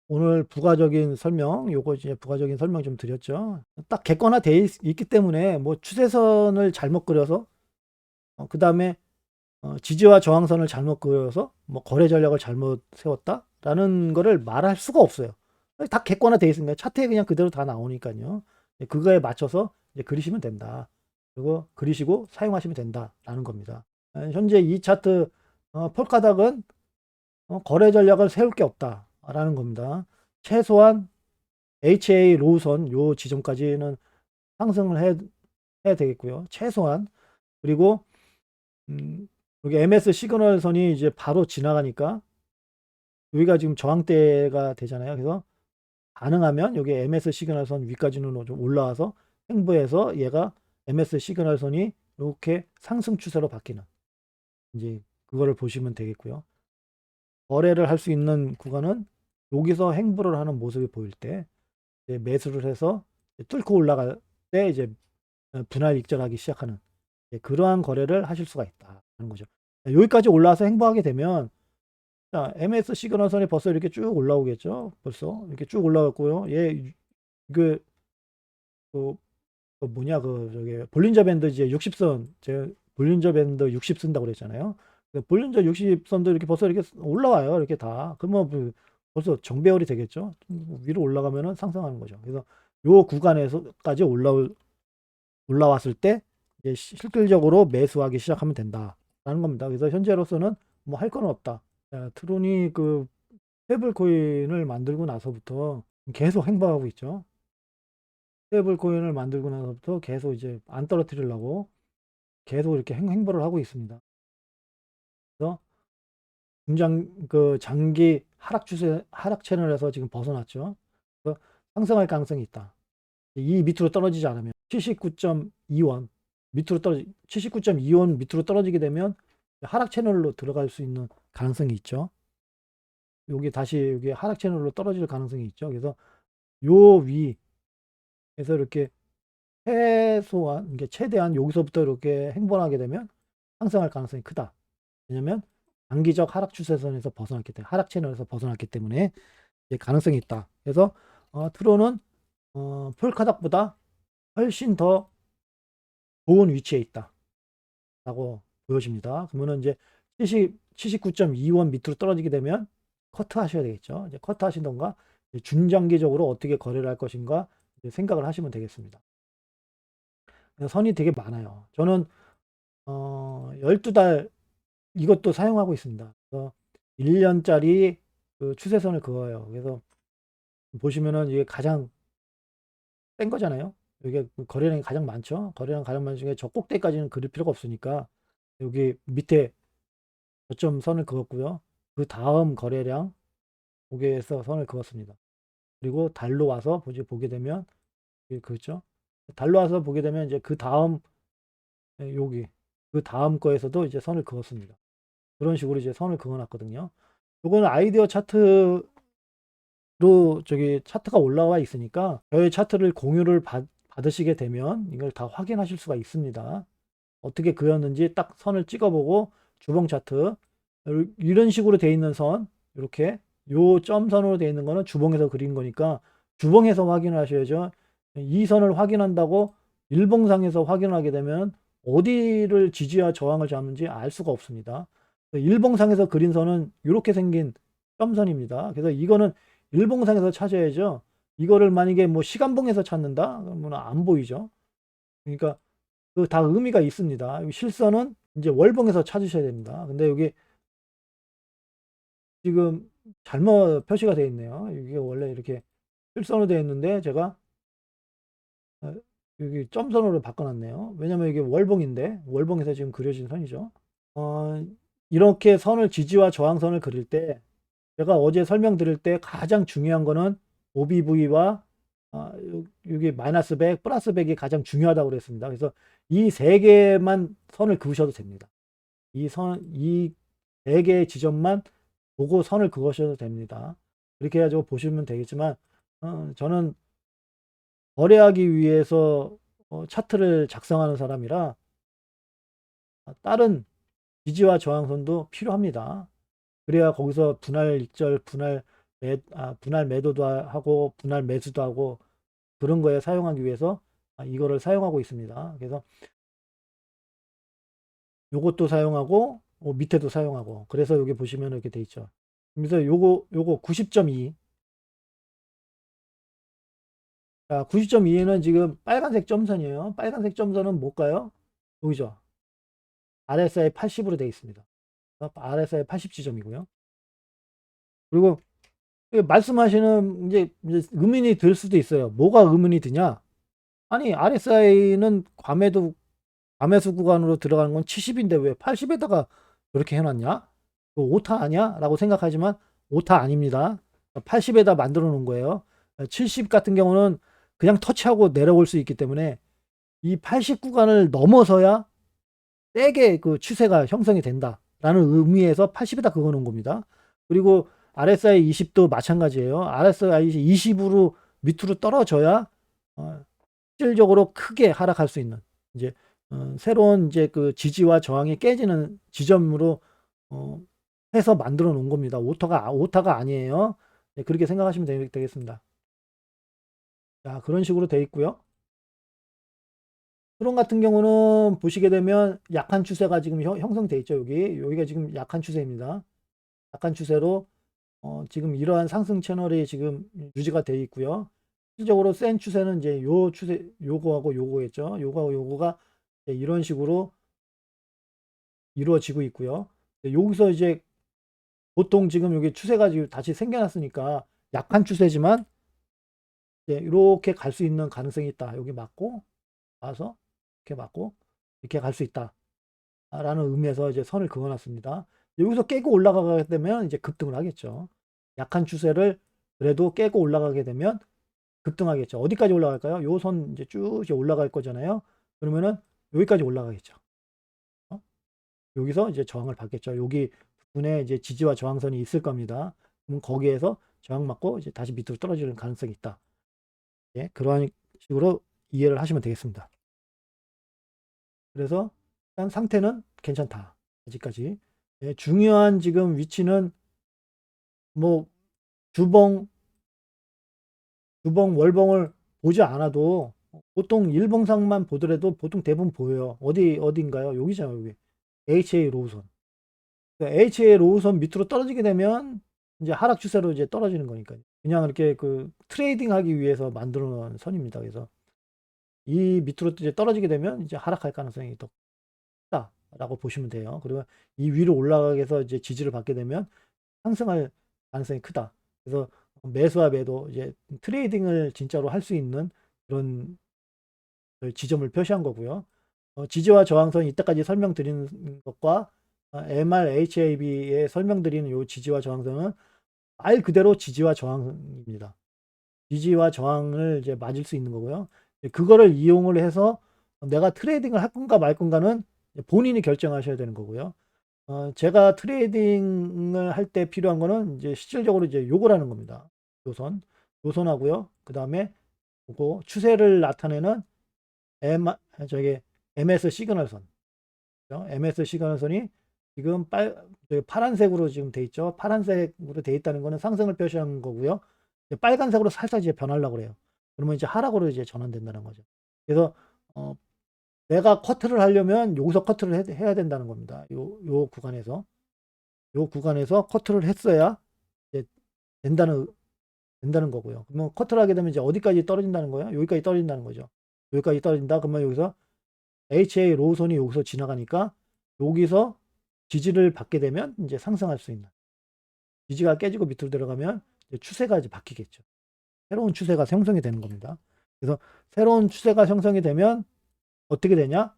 오늘 부가적인 설명, 요거 이제 부가적인 설명 좀 드렸죠. 딱 객관화돼 있기 때문에 뭐 추세선을 잘못 그려서 그 다음에 지지와 저항선을 잘못 그려서 뭐 거래 전략을 잘못 세웠다라는 거를 말할 수가 없어요. 다 객관화돼 있으니까 차트에 그냥 그대로 다 나오니까요. 그거에 맞춰서 이제 그리시면 된다. 그리고 그리시고 사용하시면 된다라는 겁니다. 현재 이 차트 폴카닥은 거래 전략을 세울 게 없다라는 겁니다. 최소한 HA 로우선 요 지점까지는 상승을 해야 되겠고요. 최소한. 그리고 여기 MS 시그널 선이 이제 바로 지나가니까 여기가 지금 저항대가 되잖아요. 그래서 가능하면 여기 MS 시그널 선 위까지는 좀 올라와서 횡보해서 얘가 MS 시그널 선이 이렇게 상승 추세로 바뀌는 이제 그거를 보시면 되겠고요. 거래를 할 수 있는 구간은 여기서 횡보를 하는 모습이 보일 때 매수를 해서 뚫고 올라갈 때 이제 분할 익절하기 시작하는 그러한 거래를 하실 수가 있다는 거죠. 여기까지 올라와서 횡보하게 되면 자, MS 시그널선이 벌써 이렇게 쭉 올라오겠죠. 벌써 이렇게 쭉 올라갔고요. 이게 뭐냐 저기 볼린저 밴드 이제 60선 제가 볼린저 밴드 60 쓴다고 그랬잖아요. 볼린저 60선도 이렇게 벌써 이렇게 올라와요. 이렇게 다. 그러면 벌써 정배열이 되겠죠. 위로 올라가면은 상승하는 거죠. 그래서 요 구간에서까지 올라왔을 때 이제 실질적으로 매수하기 시작하면 된다라는 겁니다. 그래서 현재로서는 뭐 할 건 없다. 자, 트론이 그 스테이블 코인을 만들고 나서부터 계속 행보하고 있죠. 스테이블 코인을 만들고 나서부터 계속 이제 안 떨어뜨리려고 계속 이렇게 행보를 하고 있습니다. 그래서 장기 하락 채널에서 지금 벗어났죠. 그래서 상승할 가능성이 있다. 이 밑으로 떨어지지 않으면 79.2원 밑으로 79.2원 밑으로 떨어지게 되면 하락 채널로 들어갈 수 있는 가능성이 있죠. 여기 하락 채널로 떨어질 가능성이 있죠. 그래서 요 위에서 이렇게 이게 최대한 여기서부터 이렇게 행보하게 되면 상승할 가능성이 크다. 왜냐면 장기적 하락 추세선에서 벗어났기 때문에 하락 채널에서 벗어났기 때문에 가능성이 있다. 그래서 트론은 폴카닥보다 훨씬 더 좋은 위치에 있다 라고 보여집니다. 그러면은 이제 79.2원 밑으로 떨어지게 되면 커트 하셔야 되겠죠. 이제 커트 하시던가 중장기적으로 어떻게 거래를 할 것인가 생각을 하시면 되겠습니다. 선이 되게 많아요. 저는 12달 이것도 사용하고 있습니다. 그래서 1년짜리 그 추세선을 그어요. 그래서 보시면은 이게 가장 센 거잖아요. 이게 거래량이 가장 많죠. 거래량 가장 많은 중에 저 꼭대기까지는 그릴 필요가 없으니까 여기 밑에 저점 선을 그었고요. 그 다음 거래량 여기에서 선을 그었습니다. 그리고 달로 와서 보게 되면 그렇죠. 달로 와서 보게 되면 이제 그 다음 여기 그 다음 거에서도 이제 선을 그었습니다. 그런 식으로 이제 선을 그어놨거든요. 요거는 아이디어 차트로 차트가 올라와 있으니까 저희 차트를 공유를 받으시게 되면 이걸 다 확인하실 수가 있습니다. 어떻게 그었는지 딱 선을 찍어보고 주봉 차트 이런 식으로 돼 있는 선, 이렇게 요 점선으로 돼 있는 거는 주봉에서 그린 거니까 주봉에서 확인을 하셔야죠. 이 선을 확인한다고 일봉상에서 확인하게 되면 어디를 지지와 저항을 잡는지 알 수가 없습니다. 일봉상에서 그린 선은 이렇게 생긴 점선입니다. 그래서 이거는 일봉상에서 찾아야죠. 이거를 만약에 뭐 시간봉에서 찾는다? 그러면 안 보이죠. 그러니까 그 다 의미가 있습니다. 실선은 이제 월봉에서 찾으셔야 됩니다. 근데 여기 지금 잘못 표시가 되어 있네요. 이게 원래 이렇게 실선으로 되어 있는데 제가 어, 여기 점선으로 바꿔놨네요. 왜냐면 이게 월봉인데 월봉에서 지금 그려진 선이죠. 어, 이렇게 선을 지지와 저항선을 그릴 때 제가 어제 설명드릴 때 가장 중요한 거는 OBV와 여기 마이너스 100, 플러스 100이 가장 중요하다고 그랬습니다. 그래서 이 세 개만 선을 그으셔도 됩니다. 이 네 개의 지점만 보고 선을 그으셔도 됩니다. 이렇게 해가지고 보시면 되겠지만, 저는 거래하기 위해서 차트를 작성하는 사람이라 다른 지지와 저항선도 필요합니다. 그래야 거기서 분할 익절, 분할 매도도 하고 분할 매수도 하고 그런 거에 사용하기 위해서 이거를 사용하고 있습니다. 그래서 요것도 사용하고 밑에도 사용하고 그래서 여기 보시면 이렇게 돼 있죠. 그래서 요거 90.2. 자, 90.2에는 지금 빨간색 점선이에요. 빨간색 점선은 뭘까요? 여기죠. RSI 80으로 되어 있습니다. RSI 80 지점이고요. 그리고 말씀하시는 이제 의문이 들 수도 있어요. 뭐가 의문이 드냐? 아니, RSI는 과매수 구간으로 들어가는 건 70인데 왜 80에다가 이렇게 해놨냐? 오타 아니야? 라고 생각하지만 오타 아닙니다. 80에다 만들어 놓은 거예요. 70 같은 경우는 그냥 터치하고 내려올 수 있기 때문에 이 80 구간을 넘어서야 세게 그 추세가 형성이 된다라는 의미에서 80에다 그어 놓은 겁니다. 그리고 RSI 20도 마찬가지예요. RSI 20으로 밑으로 떨어져야 실질적으로 크게 하락할 수 있는 이제 새로운 이제 그 지지와 저항이 깨지는 지점으로 해서 만들어 놓은 겁니다. 오타가 아니에요. 네, 그렇게 생각하시면 되겠습니다. 자, 그런 식으로 돼 있고요. 트론 같은 경우는 보시게 되면 약한 추세가 지금 형성돼 있죠. 여기가 지금 약한 추세입니다. 약한 추세로 지금 이러한 상승 채널이 지금 유지가 되어 있고요. 실질적으로 센 추세는 이제 요 추세, 요거하고 요거겠죠. 요거하고 요거가 이런 식으로 이루어지고 있고요. 여기서 이제 보통 지금 여기 추세가 지금 다시 생겨났으니까 약한 추세지만 이렇게 갈 수 있는 가능성이 있다. 여기 맞고 와서 이렇게 맞고 이렇게 갈 수 있다. 라는 의미에서 이제 선을 그어놨습니다. 여기서 깨고 올라가게 되면 이제 급등을 하겠죠. 약한 추세를 그래도 깨고 올라가게 되면 급등하겠죠. 어디까지 올라갈까요? 요 선 이제 쭉 이제 올라갈 거잖아요. 그러면은 여기까지 올라가겠죠. 여기서 이제 저항을 받겠죠. 여기 부분에 이제 지지와 저항선이 있을 겁니다. 그럼 거기에서 저항 맞고 이제 다시 밑으로 떨어지는 가능성이 있다. 예, 그러한 식으로 이해를 하시면 되겠습니다. 그래서 일단 상태는 괜찮다. 아직까지. 예, 중요한 지금 위치는 뭐 주봉, 월봉을 보지 않아도 보통 일봉상만 보더라도 보통 대부분 보여요. 어디인가요? 여기잖아요, 여기. HA 로우선. HA 로우선 밑으로 떨어지게 되면 이제 하락 추세로 이제 떨어지는 거니까요. 그냥 이렇게 그 트레이딩 하기 위해서 만들어 놓은 선입니다. 그래서 이 밑으로 이제 떨어지게 되면 이제 하락할 가능성이 더 크다라고 보시면 돼요. 그리고 이 위로 올라가게 해서 이제 지지를 받게 되면 상승할 가능성이 크다. 그래서 매수와 매도 이제 트레이딩을 진짜로 할 수 있는 그런 지점을 표시한 거고요. 지지와 저항선 이때까지 설명드리는 것과 MRHAB에 설명드리는 요 지지와 저항선은 말 그대로 지지와 저항입니다. 지지와 저항을 이제 맞을 수 있는 거고요. 그거를 이용을 해서 내가 트레이딩을 할 건가 말 건가는 본인이 결정하셔야 되는 거고요. 제가 트레이딩을 할 때 필요한 거는 이제 실질적으로 이제 요거라는 겁니다. 요선하고요. 그 다음에 요거 추세를 나타내는 MS 시그널선. MS 시그널선이 지금 파란색으로 지금 돼 있죠. 파란색으로 돼 있다는 거는 상승을 표시하는 거고요. 빨간색으로 살짝 이제 변하려고 그래요. 그러면 이제 하락으로 이제 전환된다는 거죠. 그래서 어, 내가 커트를 하려면 여기서 커트를 해야 된다는 겁니다. 요 구간에서 커트를 했어야 이제 된다는 거고요. 그러면 커트를 하게 되면 이제 어디까지 떨어진다는 거예요? 여기까지 떨어진다는 거죠. 여기까지 떨어진다. 그러면 여기서 HA 로우선이 여기서 지나가니까 여기서 지지를 받게 되면 이제 상승할 수 있는, 지지가 깨지고 밑으로 들어가면 이제 추세가 이제 바뀌겠죠. 새로운 추세가 형성이 되는 겁니다. 그래서 새로운 추세가 형성이 되면 어떻게 되냐?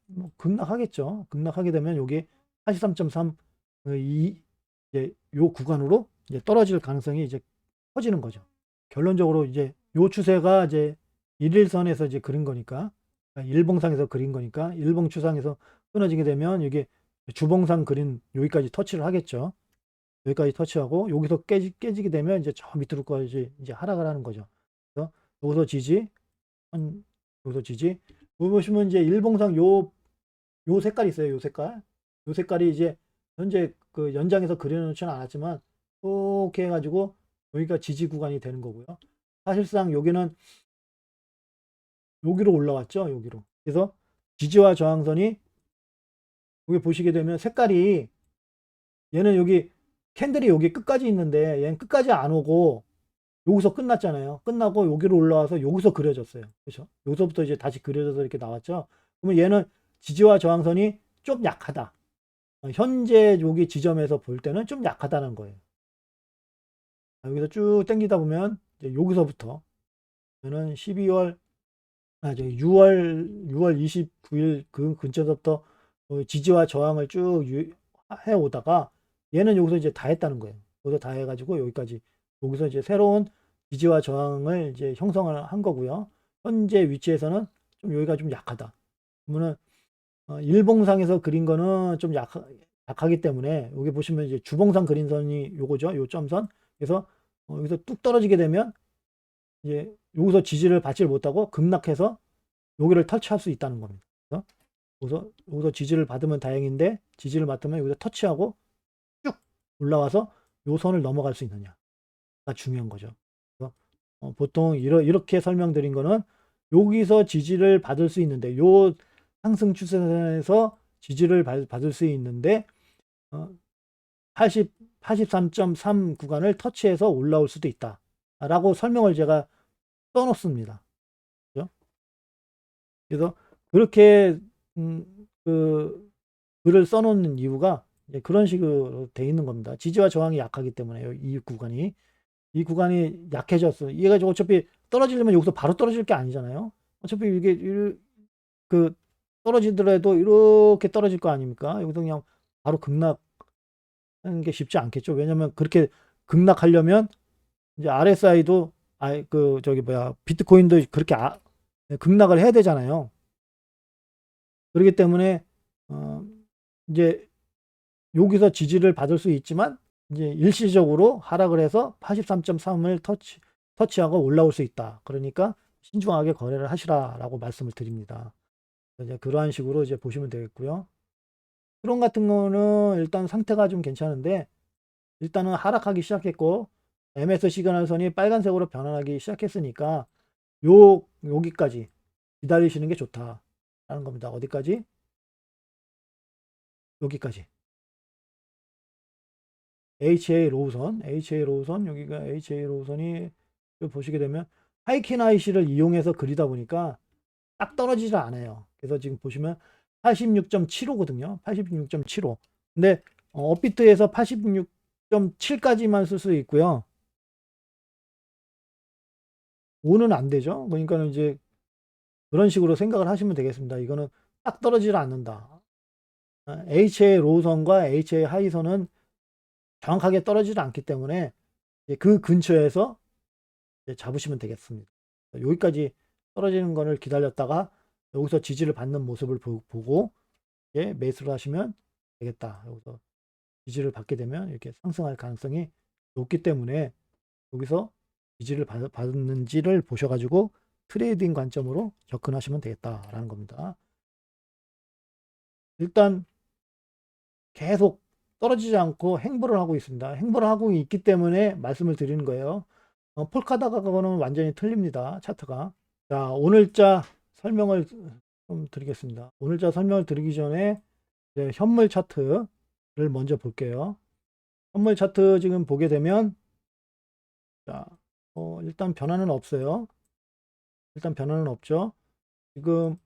뭐 급락하겠죠. 급락하게 되면 여기 83.3 이제 요 구간으로 이제 떨어질 가능성이 이제 커지는 거죠. 결론적으로 이제 요 추세가 이제 일일선에서 이제 그린 거니까, 일봉상에서 그린 거니까 일봉 추상에서 끊어지게 되면 이게 주봉상 그린 여기까지 터치를 하겠죠. 여기까지 터치하고 여기서 깨지게 되면 이제 저 밑으로까지 이제 하락을 하는 거죠. 그래서 여기서 지지, 여기서 지지. 여기 보시면 이제 일봉상 요 색깔이 있어요. 요 색깔. 요 색깔이 이제 현재 그 연장에서 그려놓지는 않았지만 이렇게 해가지고 여기가 지지 구간이 되는 거고요. 사실상 여기는 여기로 올라왔죠. 여기로. 그래서 지지와 저항선이 여기 보시게 되면 색깔이, 얘는 여기 캔들이 여기 끝까지 있는데 얘는 끝까지 안 오고 여기서 끝났잖아요. 끝나고 여기로 올라와서 여기서 그려졌어요. 그렇죠? 여기서부터 이제 다시 그려져서 이렇게 나왔죠. 그러면 얘는 지지와 저항선이 좀 약하다. 현재 여기 지점에서 볼 때는 좀 약하다는 거예요. 여기서 쭉 당기다 보면 이제 여기서부터 저는 12월, 저기 6월 29일 그 근처서부터 지지와 저항을 쭉 해오다가 얘는 여기서 이제 다 했다는 거예요. 여기서 다 해가지고 여기서 이제 새로운 지지와 저항을 이제 형성을 한 거고요. 현재 위치에서는 좀 여기가 좀 약하다. 그러면은 일봉상에서 그린 거는 좀 약하기 때문에 여기 보시면 이제 주봉상 그린 선이 요거죠. 요 점선. 그래서 여기서 뚝 떨어지게 되면 이제 여기서 지지를 받지 못하고 급락해서 여기를 터치할 수 있다는 겁니다. 그래서 여기서 지지를 받으면 다행인데 지지를 받으면 여기서 터치하고 쭉 올라와서 요 선을 넘어갈 수 있느냐가 중요한 거죠. 그래서 보통 이렇게 설명드린 거는 여기서 지지를 받을 수 있는데 요 상승 추세선에서 지지를 받을 수 있는데 83.3 구간을 터치해서 올라올 수도 있다 라고 설명을 제가 써놓습니다. 그죠? 그래서 그렇게 그 글을 써놓는 이유가 그런 식으로 돼 있는 겁니다. 지지와 저항이 약하기 때문에요. 이 구간이 약해졌어. 얘가 어차피 떨어지려면 여기서 바로 떨어질 게 아니잖아요. 어차피 이게 그 떨어지더라도 이렇게 떨어질 거 아닙니까? 여기서 그냥 바로 급락하는 게 쉽지 않겠죠. 왜냐면 그렇게 급락하려면 이제 RSI도 저기 뭐야 비트코인도 그렇게 급락을 해야 되잖아요. 그렇기 때문에 이제 여기서 지지를 받을 수 있지만 이제 일시적으로 하락을 해서 83.3을 터치하고 올라올 수 있다. 그러니까 신중하게 거래를 하시라라고 말씀을 드립니다. 이제 그러한 식으로 이제 보시면 되겠고요. 트론 같은 거는 일단 상태가 좀 괜찮은데 일단은 하락하기 시작했고 MS 시그널선이 빨간색으로 변환하기 시작했으니까 여기까지 기다리시는 게 좋다라는 겁니다. 어디까지? 여기까지. HA 로우선, 여기가 HA 로우선이 보시게 되면 하이킨 하이시를 이용해서 그리다 보니까 딱 떨어지질 않아요. 그래서 지금 보시면 86.75거든요. 86.75. 근데 업비트에서 86.7까지만 쓸 수 있고요. 5는 안 되죠. 그러니까 이제 그런 식으로 생각을 하시면 되겠습니다. 이거는 딱 떨어지질 않는다. HA 로우선과 HA 하이선은 정확하게 떨어지지 않기 때문에 그 근처에서 잡으시면 되겠습니다. 여기까지 떨어지는 거를 기다렸다가 여기서 지지를 받는 모습을 보고 매수를 하시면 되겠다. 여기서 지지를 받게 되면 이렇게 상승할 가능성이 높기 때문에 여기서 지지를 받는지를 보셔가지고 트레이딩 관점으로 접근하시면 되겠다라는 겁니다. 일단 계속 떨어지지 않고 행보를 하고 있습니다. 행보를 하고 있기 때문에 말씀을 드리는 거예요. 폴카다가는 완전히 틀립니다. 차트가. 자, 오늘자 설명을 좀 드리겠습니다. 오늘자 설명을 드리기 전에 이제 현물 차트를 먼저 볼게요. 현물 차트 지금 보게 되면, 자, 일단 변화는 없어요. 일단 변화는 없죠. 지금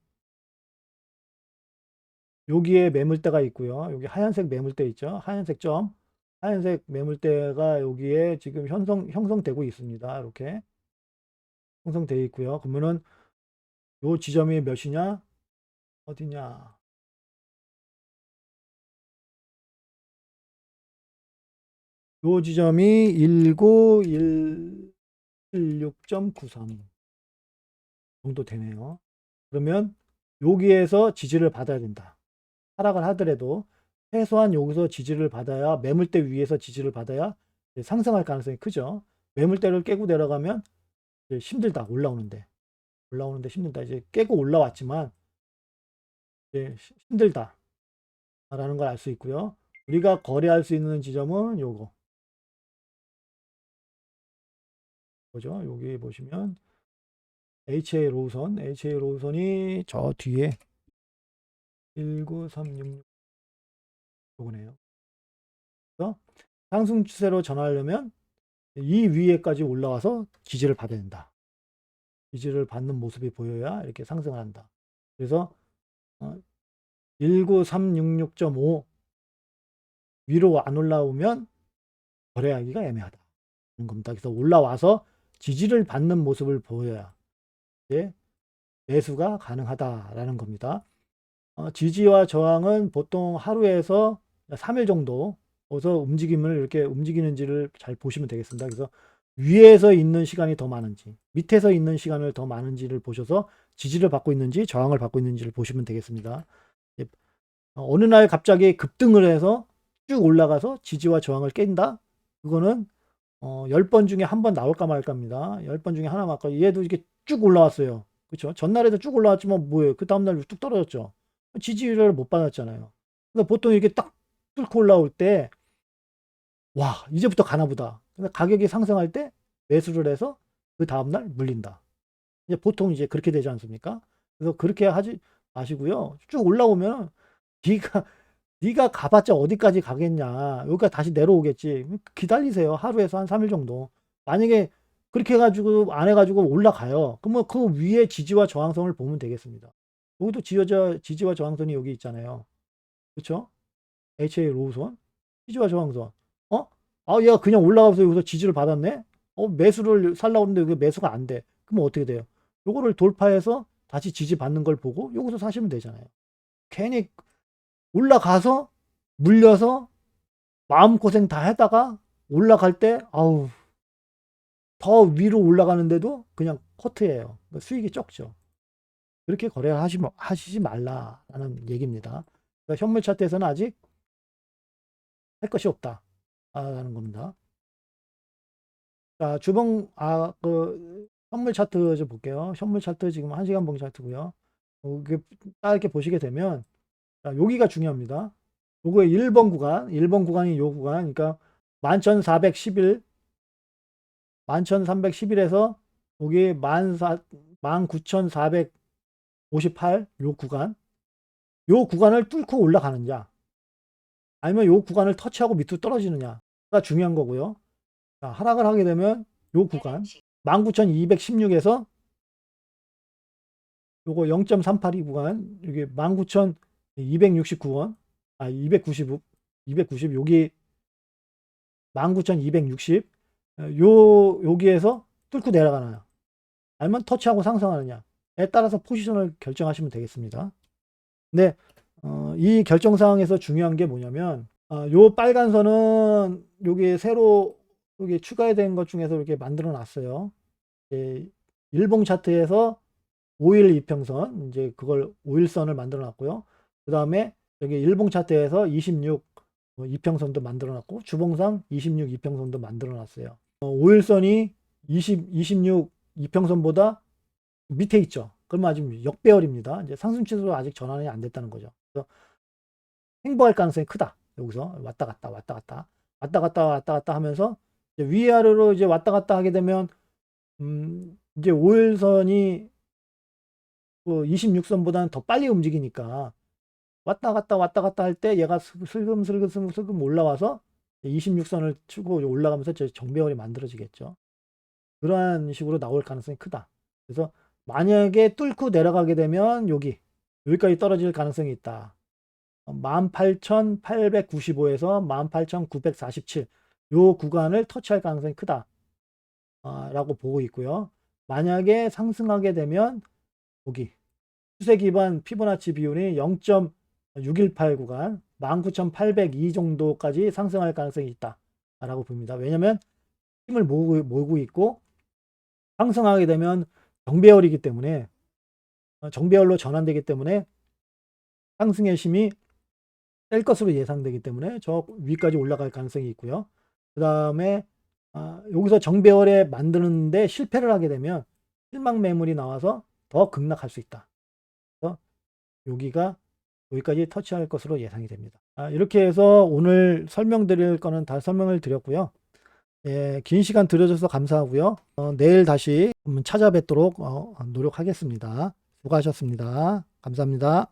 여기에 매물대가 있고요. 여기 하얀색 매물대 있죠. 하얀색 점. 하얀색 매물대가 여기에 지금 형성되고 있습니다. 이렇게 형성되어 있고요. 그러면은 요 지점이 몇이냐? 어디냐? 요 지점이 1916.93 정도 되네요. 그러면 여기에서 지지를 받아야 된다. 하락을 하더라도 최소한 여기서 지지를 받아야, 매물대 위에서 지지를 받아야 상승할 가능성이 크죠. 매물대를 깨고 내려가면 이제 힘들다. 올라오는데 힘들다. 이제 깨고 올라왔지만 이제 힘들다 라는 걸 알 수 있고요. 우리가 거래할 수 있는 지점은 요거 뭐죠? 여기 보시면 HA 로우선이 저 뒤에 1936 요거네요. 그래서 상승 추세로 전환하려면 이 위에까지 올라와서 지지를 받아야 된다. 지지를 받는 모습이 보여야 이렇게 상승을 한다. 그래서 19366.5 위로 안 올라오면 거래하기가 애매하다. 는 겁니다. 그래서 올라와서 지지를 받는 모습을 보여야 이제 매수가 가능하다라는 겁니다. 지지와 저항은 보통 하루에서 3일 정도 어서 움직임을 이렇게 움직이는지를 잘 보시면 되겠습니다. 그래서 위에서 있는 시간이 더 많은지 밑에서 있는 시간을 더 많은지를 보셔서 지지를 받고 있는지 저항을 받고 있는지를 보시면 되겠습니다. 어느 날 갑자기 급등을 해서 쭉 올라가서 지지와 저항을 깬다? 그거는 10번 중에 한 번 나올까 말까입니다. 10번 중에 하나 말까. 얘도 이렇게 쭉 올라왔어요. 그렇죠? 전날에도 쭉 올라왔지만 뭐예요? 그 다음날 뚝 떨어졌죠. 지지를 못 받았잖아요. 그러니까 보통 이렇게 딱 뚫고 올라올 때, 와, 이제부터 가나 보다. 근데 가격이 상승할 때 매수를 해서 그 다음날 물린다. 이제 보통 이제 그렇게 되지 않습니까? 그래서 그렇게 하지 마시고요. 쭉 올라오면 네가 가봤자 어디까지 가겠냐. 여기가 다시 내려오겠지. 기다리세요. 하루에서 한 3일 정도. 만약에 그렇게 해가지고 안 해가지고 올라가요. 그러면 그 위에 지지와 저항선을 보면 되겠습니다. 여기도 지지와 저항선이 여기 있잖아요. 그렇죠? HA 로우선, 지지와 저항선. 얘가 그냥 올라가서 여기서 지지를 받았네? 매수를 살라고 하는데 여기 매수가 안 돼. 그러면 어떻게 돼요? 요거를 돌파해서 다시 지지 받는 걸 보고 여기서 사시면 되잖아요. 괜히 올라가서 물려서 마음고생 다 하다가 올라갈 때 아우 더 위로 올라가는데도 그냥 커트예요. 수익이 적죠. 그렇게 거래를 하시지 말라라는 얘기입니다. 그러니까 현물 차트에서는 아직 할 것이 없다라는 겁니다. 자, 현물 차트 좀 볼게요. 현물 차트 지금 1시간 봉 차트고요. 이렇게 짧게 보시게 되면, 자, 여기가 중요합니다. 요거의 1번 구간이 요 구간, 그러니까 11,411, 11,311에서 여기 19,458, 요 구간을 뚫고 올라가느냐, 아니면 요 구간을 터치하고 밑으로 떨어지느냐가 중요한 거고요. 자, 하락을 하게 되면 요 구간, 19,216에서 요거 0.382 구간, 여기 19,269원, 290, 여기 19,260, 여기에서 뚫고 내려가나요? 아니면 터치하고 상승하느냐에 따라서 포지션을 결정하시면 되겠습니다. 근데 이 결정 사항에서 중요한 게 뭐냐면, 요 빨간 선은 여기 새로 여기 추가된 것 중에서 이렇게 만들어 놨어요. 일봉 차트에서 5일 이평선, 이제 그걸 5일선을 만들어 놨고요. 그 다음에 여기 일봉 차트에서 26 이평선도 만들어 놨고, 주봉상 26 이평선도 만들어 놨어요. 5일선이 26 이평선보다 밑에 있죠. 그러면 아직 역배열입니다. 이제 상승 추세로 아직 전환이 안 됐다는 거죠. 그래서 횡보할 가능성이 크다. 여기서 왔다 갔다 왔다 갔다 왔다 갔다 왔다 갔다 하면서 이제 위아래로 이제 왔다 갔다 하게 되면 이제 5일선이 그 26선보다는 더 빨리 움직이니까 왔다 갔다 할 때 얘가 슬금 올라와서 26선을 치고 올라가면서 정배열이 만들어지겠죠. 그러한 식으로 나올 가능성이 크다. 그래서 만약에 뚫고 내려가게 되면 여기까지 떨어질 가능성이 있다. 18,895에서 18,947 요 구간을 터치할 가능성이 크다 라고 보고 있고요. 만약에 상승하게 되면 여기 추세 기반 피보나치 비율이 0.618 구간 19,802 정도까지 상승할 가능성이 있다 라고 봅니다. 왜냐하면 힘을 모으고 있고 상승하게 되면 정배열이기 때문에 정배열로 전환되기 때문에 상승의 힘이 셀 것으로 예상되기 때문에 저 위까지 올라갈 가능성이 있고요. 그 다음에 여기서 정배열에 만드는데 실패를 하게 되면 실망 매물이 나와서 더 급락할 수 있다. 그래서 여기까지 터치할 것으로 예상이 됩니다. 이렇게 해서 오늘 설명드릴 거는 다 설명을 드렸고요. 예, 긴 시간 들여줘서 감사하고요. 내일 다시 찾아뵙도록 노력하겠습니다. 수고하셨습니다. 감사합니다.